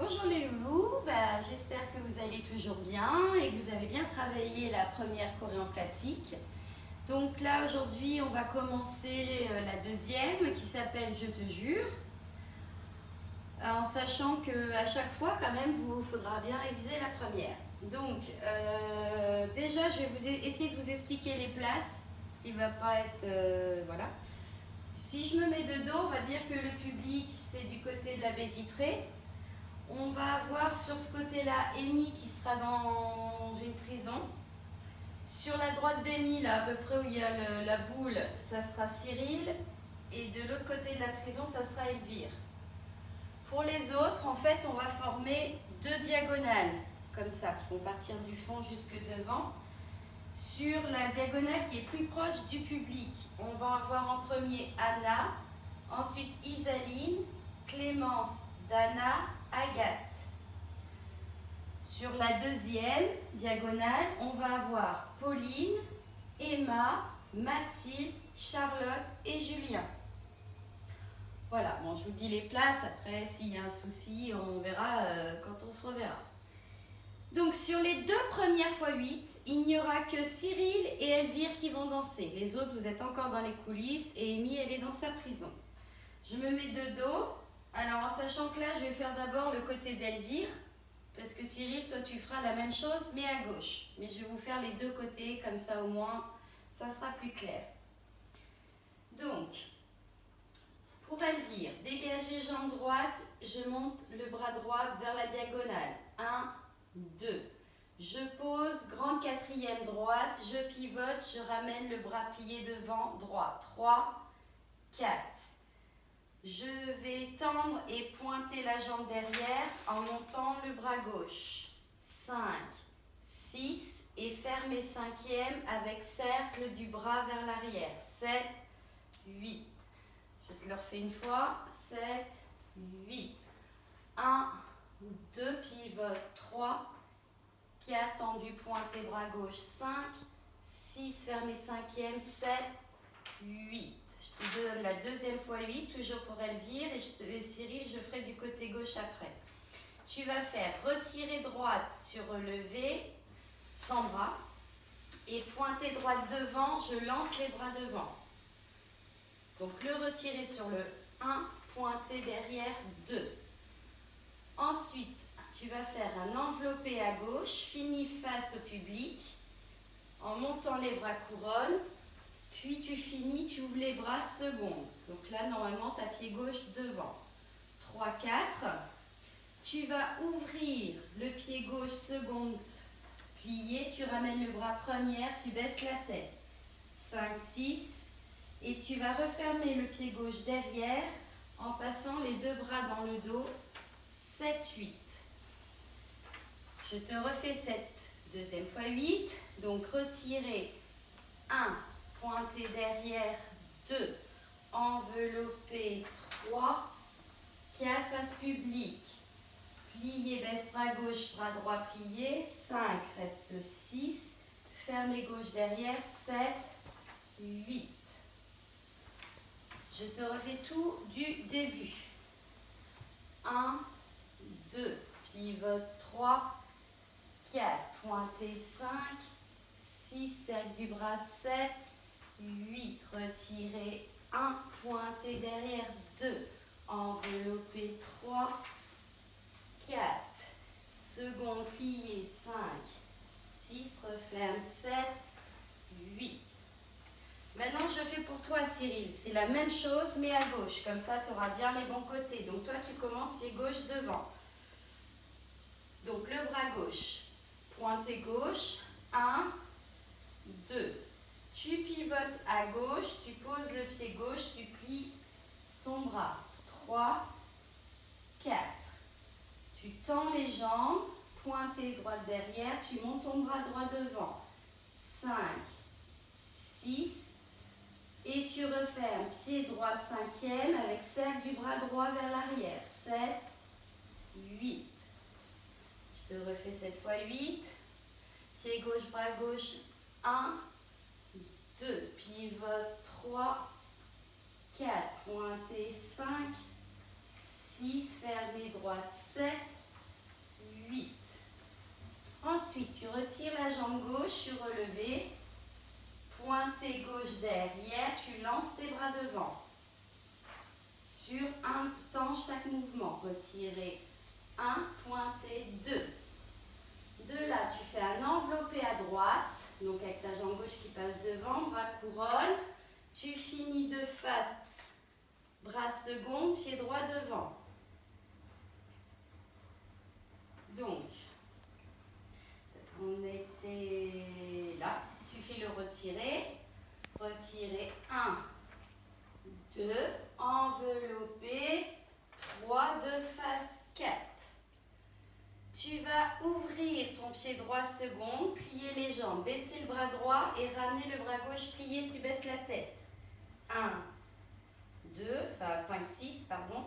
Bonjour les loulous, j'espère que vous allez toujours bien et que vous avez bien travaillé la première choré en classique. Donc là aujourd'hui on va commencer la deuxième qui s'appelle Je te jure, en sachant qu'à chaque fois quand même vous faudra bien réviser la première. Donc déjà je vais essayer de vous expliquer les places, ce qui ne va pas être... voilà. Si je me mets de dos, on va dire que le public c'est du côté de la baie vitrée. On va avoir sur ce côté-là Amy qui sera dans une prison. Sur la droite d'Amy, là à peu près où il y a la boule, ça sera Cyril. Et de l'autre côté de la prison, ça sera Elvire. Pour les autres, en fait, on va former deux diagonales, comme ça, qui vont partir du fond jusque devant. Sur la diagonale qui est plus proche du public, on va avoir en premier Anna, ensuite Isaline, Clémence, Dana, Agathe. Sur la deuxième diagonale, on va avoir Pauline, Emma, Mathilde, Charlotte et Julien. Voilà, bon, je vous dis les places, après s'il y a un souci, on verra quand on se reverra. Donc sur les deux premières fois 8, il n'y aura que Cyril et Elvire qui vont danser. Les autres, vous êtes encore dans les coulisses et Amy, elle est dans sa prison. Je me mets de dos. Alors en sachant que là, je vais faire d'abord le côté d'Elvire, parce que Cyril, toi tu feras la même chose, mais à gauche. Mais je vais vous faire les deux côtés, comme ça au moins, ça sera plus clair. Donc, pour Elvire, dégagez jambe droite, je monte le bras droit vers la diagonale. 1, 2. Je pose, grande quatrième droite, je pivote, je ramène le bras plié devant, droit. 3, 4. Je vais tendre et pointer la jambe derrière en montant le bras gauche. 5, 6 et fermez cinquième avec cercle du bras vers l'arrière. 7, 8. Je te le refais une fois. 7, 8. 1, 2, pivote. 3, 4, tendu, pointé, bras gauche. 5, 6, fermez cinquième. 7, 8. Je te donne la deuxième fois 8, toujours pour Elvire, et Cyril, je ferai du côté gauche après. Tu vas faire retirer droite sur relevé, sans bras, et pointer droite devant, je lance les bras devant. Donc le retirer sur le 1, pointer derrière 2. Ensuite, tu vas faire un enveloppé à gauche, fini face au public, en montant les bras couronne. Puis tu finis, tu ouvres les bras seconde. Donc là, normalement, tu as pied gauche devant. 3, 4. Tu vas ouvrir le pied gauche seconde plié. Tu ramènes le bras première, tu baisses la tête. 5, 6. Et tu vas refermer le pied gauche derrière en passant les deux bras dans le dos. 7, 8. Je te refais cette deuxième fois 8. Donc retirer 1. Pointer derrière 2, envelopper 3, 4, face public, plié, baisse bras gauche, bras droit plié, 5, reste 6, fermez gauche derrière, 7, 8. Je te refais tout du début. 1, 2, pivote 3, 4, pointer 5, 6, cercle du bras 7, 8, retirer 1, pointer derrière 2, envelopper 3, 4, seconde pliée 5, 6, referme 7, 8. Maintenant je fais pour toi Cyril, c'est la même chose mais à gauche, comme ça tu auras bien les bons côtés. Donc toi tu commences pied gauche devant. Donc le bras gauche, pointé gauche, 1, 2. Tu pivotes à gauche, tu poses le pied gauche, tu plies ton bras. 3, 4. Tu tends les jambes, pointé droite derrière, tu montes ton bras droit devant. 5, 6. Et tu refermes pied droit cinquième avec cercle du bras droit vers l'arrière. 7, 8. Je te refais cette fois 8. Pied gauche, bras gauche. 1, 2, pivote 3, 4, pointé 5, 6, fermé droite 7, 8. Ensuite, tu retires la jambe gauche sur relevé. Pointé gauche derrière, tu lances tes bras devant. Sur un temps chaque mouvement. Retirer 1, pointé 2. De là, tu fais un enveloppé à droite. Donc avec ta jambe gauche qui passe devant, bras couronne. Tu finis de face, bras second, pied droit devant. Donc, on était là. Tu fais le retirer. Retirer 1, 2, envelopper, 3, de face, 4. Tu vas ouvrir ton pied droit second, plier les jambes, baisser le bras droit et ramener le bras gauche plié, tu baisses la tête. 1, 2, enfin 5, 6, pardon.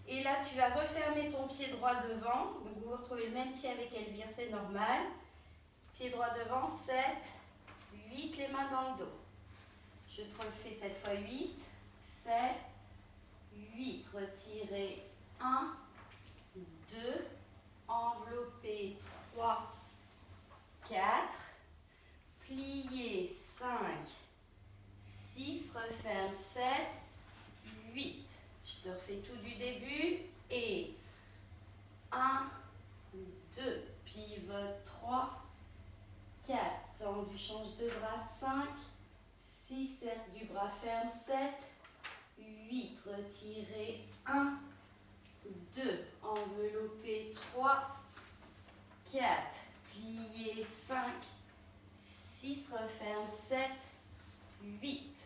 Et là, tu vas refermer ton pied droit devant. Donc, vous retrouvez le même pied avec Elvire, c'est normal. Pied droit devant, 7, 8, les mains dans le dos. Je te refais cette fois 8, 7, 8. Retirez 1, 2, envelopper 3, 4. Plier 5, 6, referme 7, 8. Je te refais tout du début. Et 1, 2, pivote 3, 4. Tendu, change de bras 5, 6, cercle du bras ferme 7, 8. Retirez 1, 2, envelopper 3, 4. Plier 5, 6, referme 7, 8.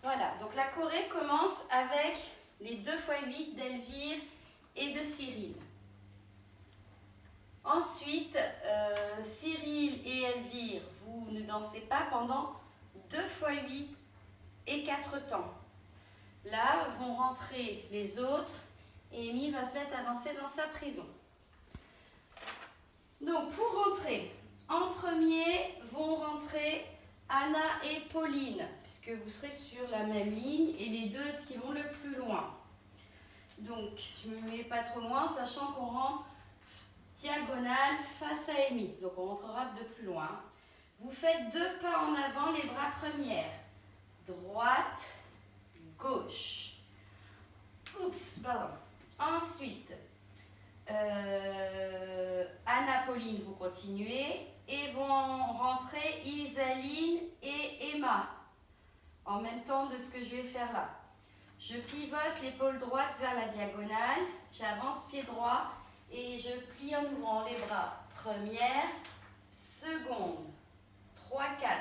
Voilà, donc la choré commence avec les 2 x 8 d'Elvire et de Cyril. Ensuite, Cyril et Elvire, vous ne dansez pas pendant 2 x 8 et 4 temps. Là vont rentrer les autres et Amy va se mettre à danser dans sa prison. Donc pour rentrer, en premier vont rentrer Anna et Pauline, puisque vous serez sur la même ligne et les deux qui vont le plus loin. Donc je ne me mets pas trop loin, sachant qu'on rentre diagonale face à Amy. Donc on rentrera de plus loin. Vous faites 2 pas en avant, les bras premières. Droite, gauche. Oups, pardon. Ensuite, Anna, Pauline, vous continuez et vont rentrer Isaline et Emma en même temps de ce que je vais faire là. Je pivote l'épaule droite vers la diagonale, j'avance pied droit et je plie en ouvrant les bras. Première, seconde, 3, 4.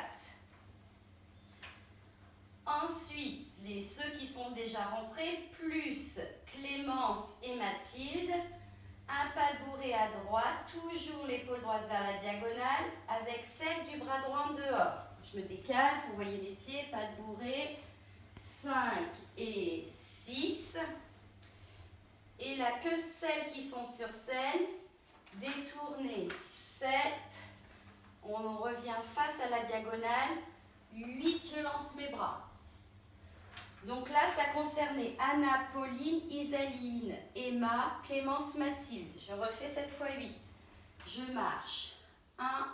Ensuite, ceux qui sont déjà rentrés, plus Clémence et Mathilde, un pas de bourrée à droite, toujours l'épaule droite vers la diagonale, avec cercle du bras droit en dehors. Je me décale, vous voyez les pieds, pas de bourrée, 5 et 6. Et là, que celles qui sont sur scène, détournez 7, on revient face à la diagonale, 8, je lance mes bras. Donc là, ça concernait Anna, Pauline, Isaline, Emma, Clémence, Mathilde. Je refais cette fois 8. Je marche. 1,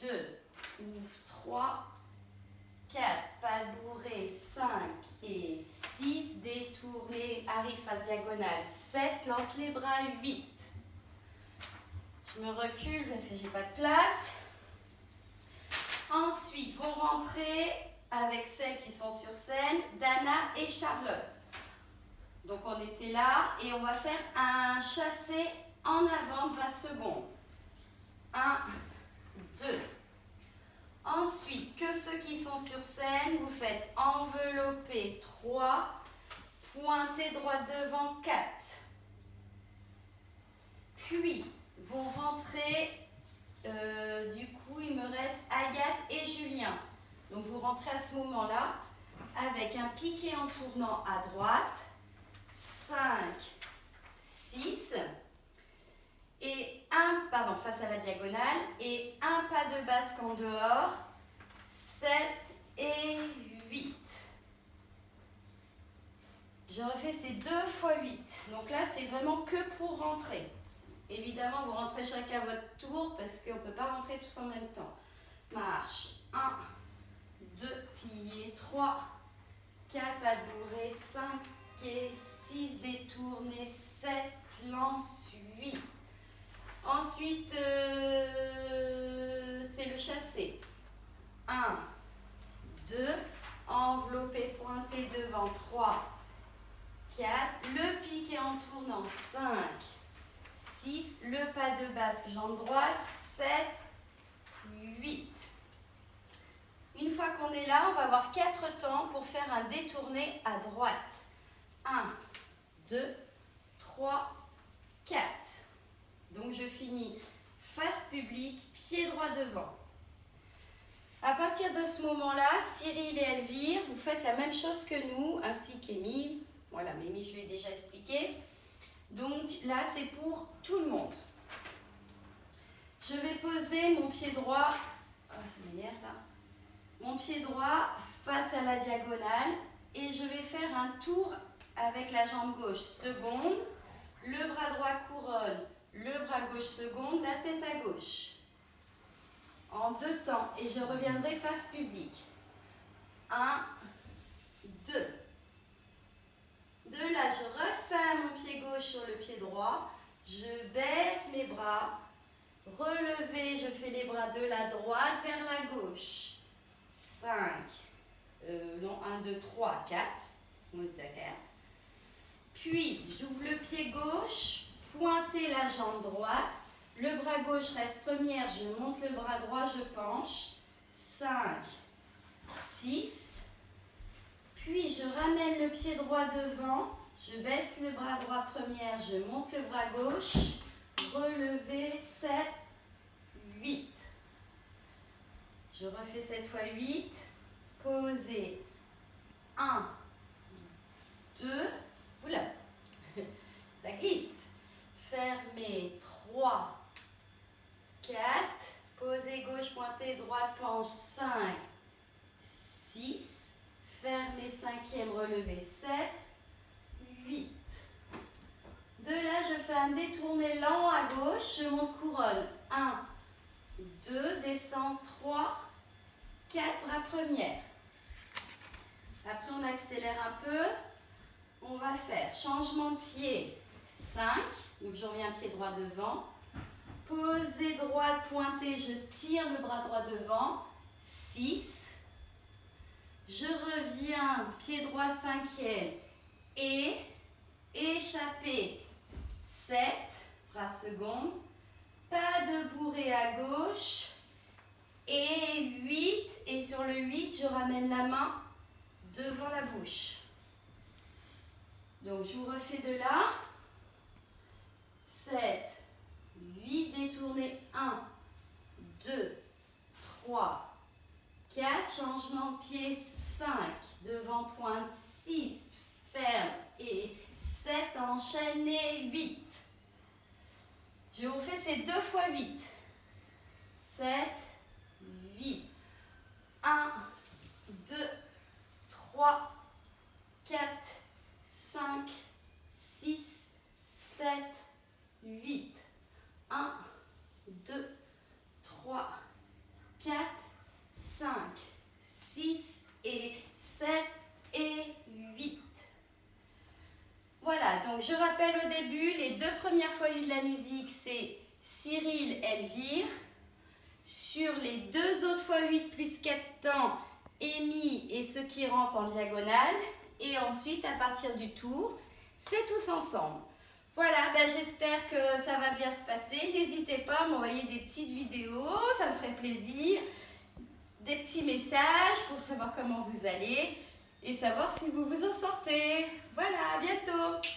2, ouvre 3, 4, pas de bourrée, 5 et 6. Détournez, arrive face diagonale, 7, lance les bras, 8. Je me recule parce que j'ai pas de place. Ensuite, vont rentrer avec celles qui sont sur scène, Dana et Charlotte. Donc on était là et on va faire un chassé en avant, bras second. 1, 2. Ensuite, que ceux qui sont sur scène, vous faites envelopper 3, pointer droite devant 4. Puis, vont rentrer, du coup, il me reste Agathe et Julien. Donc, vous rentrez à ce moment-là avec un piqué en tournant à droite, 5, 6, et face à la diagonale, et un pas de basque en dehors, 7 et 8. Je refais ces 2 fois 8. Donc là, c'est vraiment que pour rentrer. Évidemment, vous rentrez chacun à votre tour parce qu'on ne peut pas rentrer tous en même temps. Marche. 1, 2, plié, 3, 4, pas de bourré, 5 et 6, détourné, 7, lance, 8. Ensuite, c'est le chassé. 1, 2, enveloppé, pointé devant, 3, 4, le piqué en tournant, 5, 6, le pas de basque, jambe droite, 7, 8. Une fois qu'on est là, on va avoir 4 temps pour faire un détourné à droite. 1, 2, 3, 4. Donc je finis face publique, pied droit devant. À partir de ce moment-là, Cyril et Elvire, vous faites la même chose que nous, ainsi qu'Émile. Voilà, mais Émile, je lui ai déjà expliqué. Donc là, c'est pour tout le monde. Je vais poser mon pied droit, ça m'énerve ça, mon pied droit face à la diagonale et je vais faire un tour avec la jambe gauche seconde, le bras droit couronne, le bras gauche seconde, la tête à gauche. En 2 temps et je reviendrai face publique. 1, 2. De là, je refais mon pied gauche sur le pied droit, je baisse mes bras, relevé, je fais les bras de la droite vers la gauche. 5, non, 1, 2, 3, 4. On est à 4. Puis, j'ouvre le pied gauche, pointez la jambe droite. Le bras gauche reste première, je monte le bras droit, je penche. 5, 6. Puis, je ramène le pied droit devant. Je baisse le bras droit première, je monte le bras gauche. Relevé, 7, 8. Je refais cette fois 8. Posez. 1, 2. Oula, ça glisse. Fermez. 3, 4. Posez gauche, pointez, droite, penche. 5, 6. Fermez, 5e, relevez. 7, 8. De là, je fais un détourné lent à gauche, je monte couronne. 1, 2, descends, 3, 4, bras première. Après, on accélère un peu. On va faire changement de pied, 5. Donc, je reviens pied droit devant. Posez droite, pointez, je tire le bras droit devant. 6. Je reviens, pied droit 5e. Et échappé. 7, bras second, pas de bourrée à gauche, et 8, et sur le 8, je ramène la main devant la bouche. Donc, je vous refais de là, 7, 8, détournés, 1, 2, 3, 4, changement de pied, 5, devant pointe, 6, ferme, et 7, enchaîné, 8. Je vous fais ces 2 fois 8. 7, 8. 1, 2, 3, 4, 5, 6, 7, 8. 1, 2, 3, 4, 5, 6 et 7 et 8. Voilà, donc je rappelle au début, les 2 premières feuilles de la musique, c'est Cyril, Elvire. Sur les 2 autres fois 8 plus 4 temps, Amy et ceux qui rentrent en diagonale. Et ensuite, à partir du tour, c'est tous ensemble. Voilà, ben j'espère que ça va bien se passer. N'hésitez pas à m'envoyer des petites vidéos, ça me ferait plaisir. Des petits messages pour savoir comment vous allez et savoir si vous vous en sortez. Voilà, à bientôt!